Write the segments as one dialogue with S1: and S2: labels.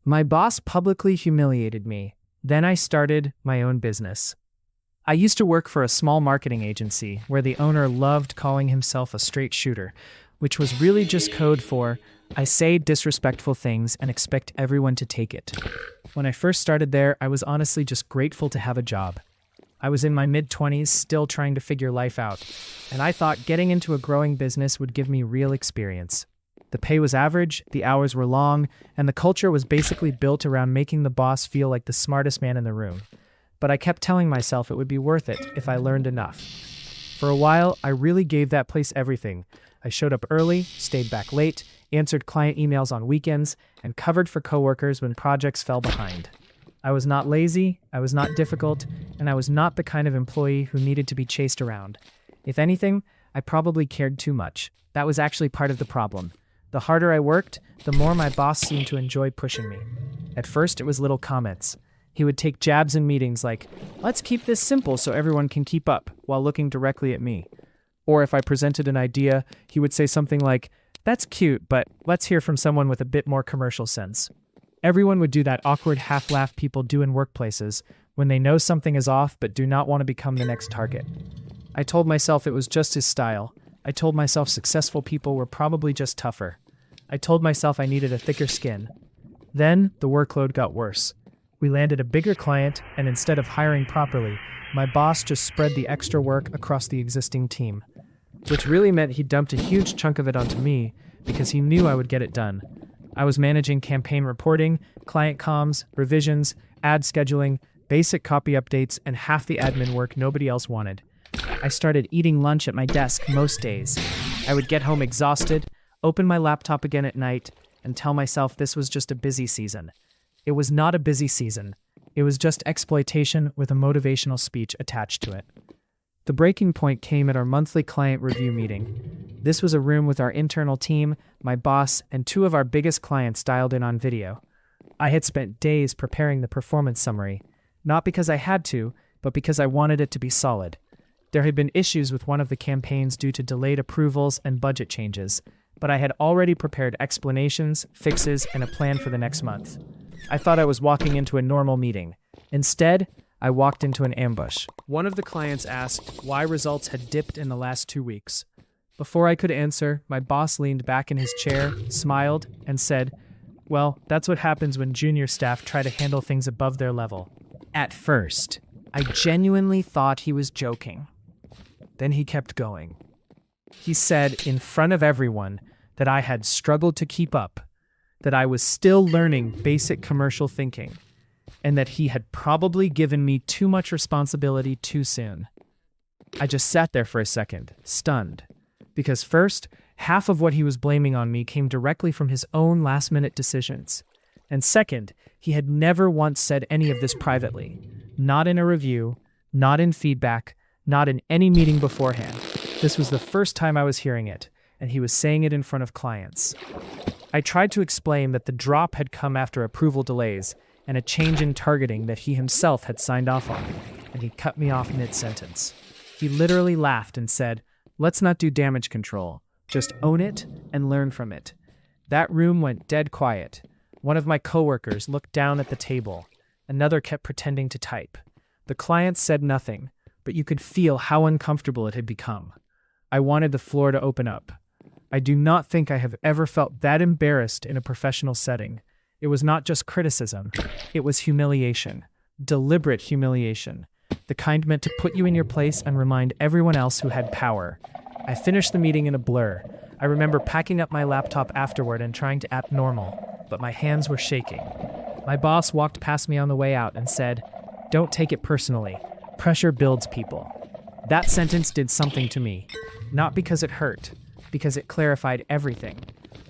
S1: My boss publicly humiliated me. Then I started my own business. I used to work for a small marketing agency where the owner loved calling himself a straight shooter, which was really just code for, I say disrespectful things and expect everyone to take it. When I first started there, I was honestly just grateful to have a job. I was in my mid-20s, still trying to figure life out, and I thought getting into a growing business would give me real experience. The pay was average, the hours were long, and the culture was basically built around making the boss feel like the smartest man in the room. But I kept telling myself it would be worth it if I learned enough. For a while, I really gave that place everything. I showed up early, stayed back late, answered client emails on weekends, and covered for coworkers when projects fell behind. I was not lazy, I was not difficult, and I was not the kind of employee who needed to be chased around. If anything, I probably cared too much. That was actually part of the problem. The harder I worked, the more my boss seemed to enjoy pushing me. At first, it was little comments. He would take jabs in meetings like, "Let's keep this simple so everyone can keep up," while looking directly at me. Or if I presented an idea, he would say something like, "That's cute, but let's hear from someone with a bit more commercial sense." Everyone would do that awkward half-laugh people do in workplaces when they know something is off but do not want to become the next target. I told myself it was just his style. I told myself successful people were probably just tougher. I told myself I needed a thicker skin. Then the workload got worse. We landed a bigger client, and instead of hiring properly, my boss just spread the extra work across the existing team, which really meant he dumped a huge chunk of it onto me because he knew I would get it done. I was managing campaign reporting, client comms, revisions, ad scheduling, basic copy updates, and half the admin work nobody else wanted. I started eating lunch at my desk most days. I would get home exhausted, open my laptop again at night, and tell myself this was just a busy season. It was not a busy season. It was just exploitation with a motivational speech attached to it. The breaking point came at our monthly client review meeting. This was a room with our internal team, my boss, and two of our biggest clients dialed in on video. I had spent days preparing the performance summary, not because I had to, but because I wanted it to be solid. There had been issues with one of the campaigns due to delayed approvals and budget changes, but I had already prepared explanations, fixes, and a plan for the next month. I thought I was walking into a normal meeting. Instead, I walked into an ambush. One of the clients asked why results had dipped in the last 2 weeks. Before I could answer, my boss leaned back in his chair, smiled, and said, "Well, that's what happens when junior staff try to handle things above their level." At first, I genuinely thought he was joking. Then he kept going. He said in front of everyone that I had struggled to keep up, that I was still learning basic commercial thinking, and that he had probably given me too much responsibility too soon. I just sat there for a second, stunned, because first, half of what he was blaming on me came directly from his own last-minute decisions. And second, he had never once said any of this privately. Not in a review, not in feedback, not in any meeting beforehand. This was the first time I was hearing it, and he was saying it in front of clients. I tried to explain that the drop had come after approval delays and a change in targeting that he himself had signed off on, and he cut me off mid-sentence. He literally laughed and said, "Let's not do damage control. Just own it and learn from it." That room went dead quiet. One of my coworkers looked down at the table. Another kept pretending to type. The client said nothing, but you could feel how uncomfortable it had become. I wanted the floor to open up. I do not think I have ever felt that embarrassed in a professional setting. It was not just criticism. It was humiliation. Deliberate humiliation. The kind meant to put you in your place and remind everyone else who had power. I finished the meeting in a blur. I remember packing up my laptop afterward and trying to act normal, but my hands were shaking. My boss walked past me on the way out and said, "Don't take it personally. Pressure builds people." That sentence did something to me. Not because it hurt, because it clarified everything.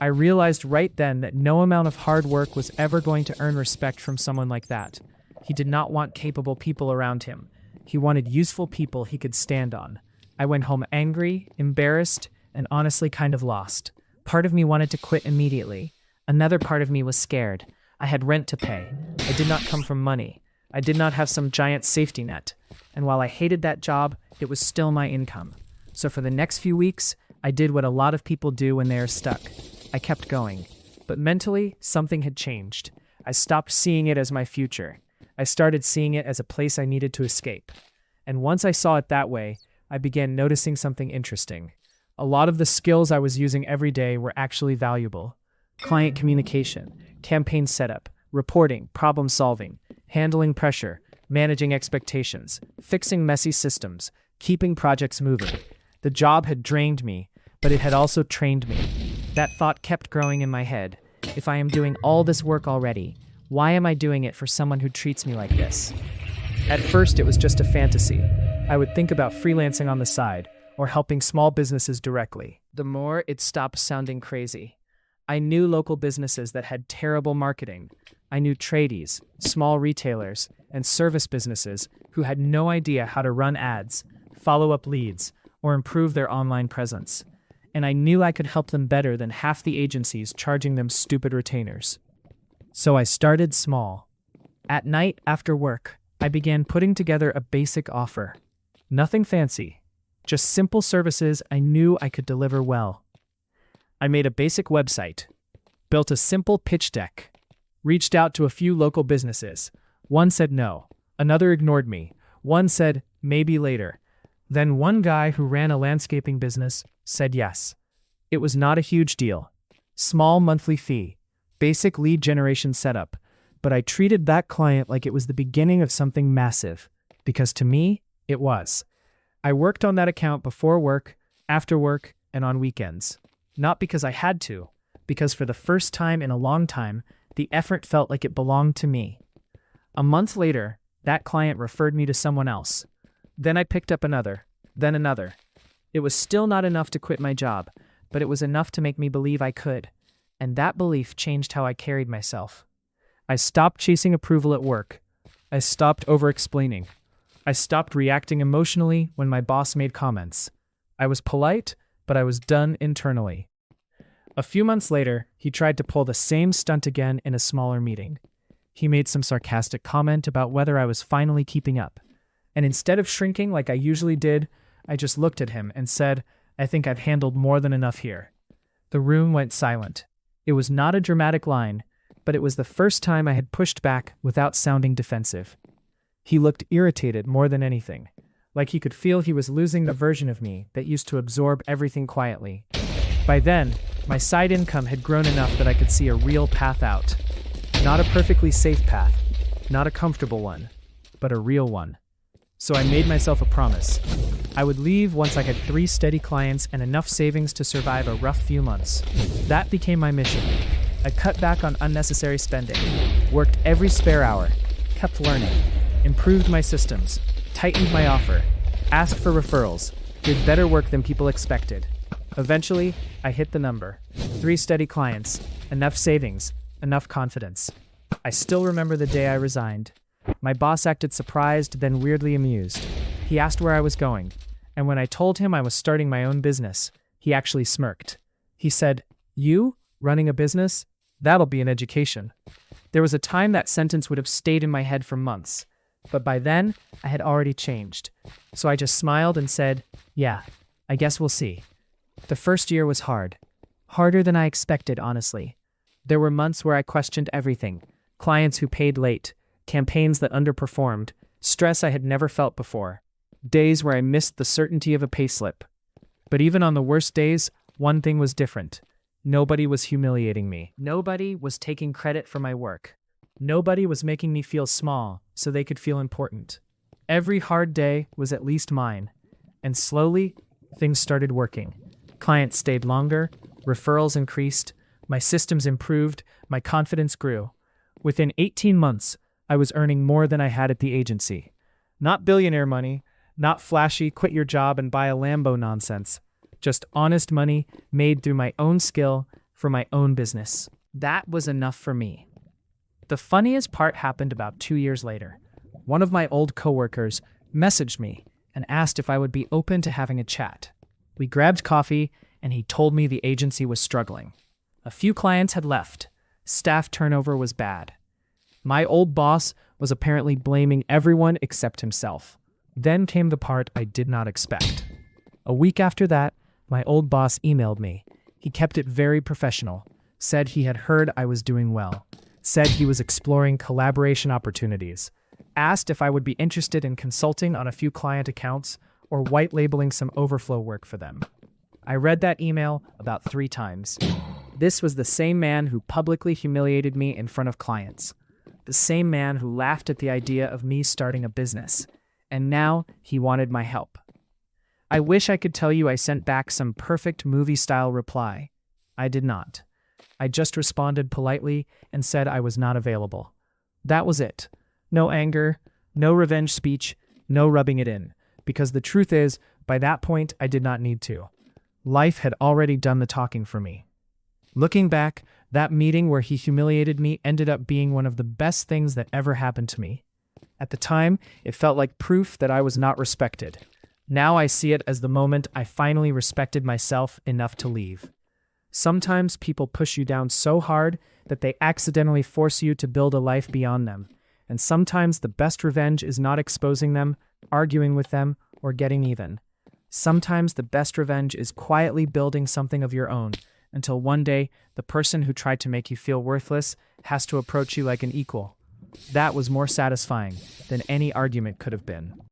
S1: I realized right then that no amount of hard work was ever going to earn respect from someone like that. He did not want capable people around him. He wanted useful people he could stand on. I went home angry, embarrassed, and honestly kind of lost. Part of me wanted to quit immediately. Another part of me was scared. I had rent to pay. I did not come from money. I did not have some giant safety net. And while I hated that job, it was still my income. So for the next few weeks, I did what a lot of people do when they are stuck. I kept going. But mentally, something had changed. I stopped seeing it as my future. I started seeing it as a place I needed to escape. And once I saw it that way, I began noticing something interesting. A lot of the skills I was using every day were actually valuable. Client communication, campaign setup, reporting, problem solving, handling pressure, managing expectations, fixing messy systems, keeping projects moving. The job had drained me, but it had also trained me. That thought kept growing in my head. If I am doing all this work already, why am I doing it for someone who treats me like this? At first, it was just a fantasy. I would think about freelancing on the side or helping small businesses directly. The more it stopped sounding crazy. I knew local businesses that had terrible marketing. I knew tradies, small retailers, and service businesses who had no idea how to run ads, follow up leads, or improve their online presence. And I knew I could help them better than half the agencies charging them stupid retainers. So I started small. At night after work, I began putting together a basic offer. Nothing fancy, just simple services I knew I could deliver well. I made a basic website, built a simple pitch deck, reached out to a few local businesses. One said no, another ignored me, one said maybe later. Then one guy who ran a landscaping business said yes. It was not a huge deal. Small monthly fee, basic lead generation setup, but I treated that client like it was the beginning of something massive, because to me, it was. I worked on that account before work, after work, and on weekends. Not because I had to, because for the first time in a long time, the effort felt like it belonged to me. A month later, that client referred me to someone else. Then I picked up another, then another. It was still not enough to quit my job, but it was enough to make me believe I could. And that belief changed how I carried myself. I stopped chasing approval at work. I stopped over-explaining. I stopped reacting emotionally when my boss made comments. I was polite, but I was done internally. A few months later, he tried to pull the same stunt again in a smaller meeting. He made some sarcastic comment about whether I was finally keeping up. And instead of shrinking like I usually did, I just looked at him and said, "I think I've handled more than enough here." The room went silent. It was not a dramatic line, but it was the first time I had pushed back without sounding defensive. He looked irritated more than anything, like he could feel he was losing the version of me that used to absorb everything quietly. By then, my side income had grown enough that I could see a real path out. Not a perfectly safe path, not a comfortable one, but a real one. So I made myself a promise. I would leave once I had 3 steady clients and enough savings to survive a rough few months. That became my mission. I cut back on unnecessary spending, worked every spare hour, kept learning, improved my systems, tightened my offer, asked for referrals, did better work than people expected. Eventually, I hit the number. 3 steady clients, enough savings, enough confidence. I still remember the day I resigned. My boss acted surprised, then weirdly amused. He asked where I was going, and when I told him I was starting my own business, he actually smirked. He said, "You? Running a business? That'll be an education." There was a time that sentence would have stayed in my head for months, but by then, I had already changed. So I just smiled and said, "Yeah, I guess we'll see." The first year was hard. Harder than I expected, honestly. There were months where I questioned everything. Clients who paid late, campaigns that underperformed, stress I had never felt before. Days where I missed the certainty of a payslip. But even on the worst days, one thing was different. Nobody was humiliating me. Nobody was taking credit for my work. Nobody was making me feel small so they could feel important. Every hard day was at least mine. And slowly, things started working. Clients stayed longer, referrals increased, my systems improved, my confidence grew. Within 18 months, I was earning more than I had at the agency. Not billionaire money, not flashy quit your job and buy a Lambo nonsense. Just honest money made through my own skill for my own business. That was enough for me. The funniest part happened about 2 years later. One of my old coworkers messaged me and asked if I would be open to having a chat. We grabbed coffee, and he told me the agency was struggling. A few clients had left. Staff turnover was bad. My old boss was apparently blaming everyone except himself. Then came the part I did not expect. A week after that, my old boss emailed me. He kept it very professional, said he had heard I was doing well, said he was exploring collaboration opportunities, asked if I would be interested in consulting on a few client accounts or white labeling some overflow work for them. I read that email about 3 times. This was the same man who publicly humiliated me in front of clients. The same man who laughed at the idea of me starting a business. And now he wanted my help. I wish I could tell you I sent back some perfect movie-style reply. I did not. I just responded politely and said I was not available. That was it. No anger, no revenge speech, no rubbing it in. Because the truth is, by that point, I did not need to. Life had already done the talking for me. Looking back, that meeting where he humiliated me ended up being one of the best things that ever happened to me. At the time, it felt like proof that I was not respected. Now I see it as the moment I finally respected myself enough to leave. Sometimes people push you down so hard that they accidentally force you to build a life beyond them. And sometimes the best revenge is not exposing them, arguing with them, or getting even. Sometimes the best revenge is quietly building something of your own, until one day the person who tried to make you feel worthless has to approach you like an equal. That was more satisfying than any argument could have been.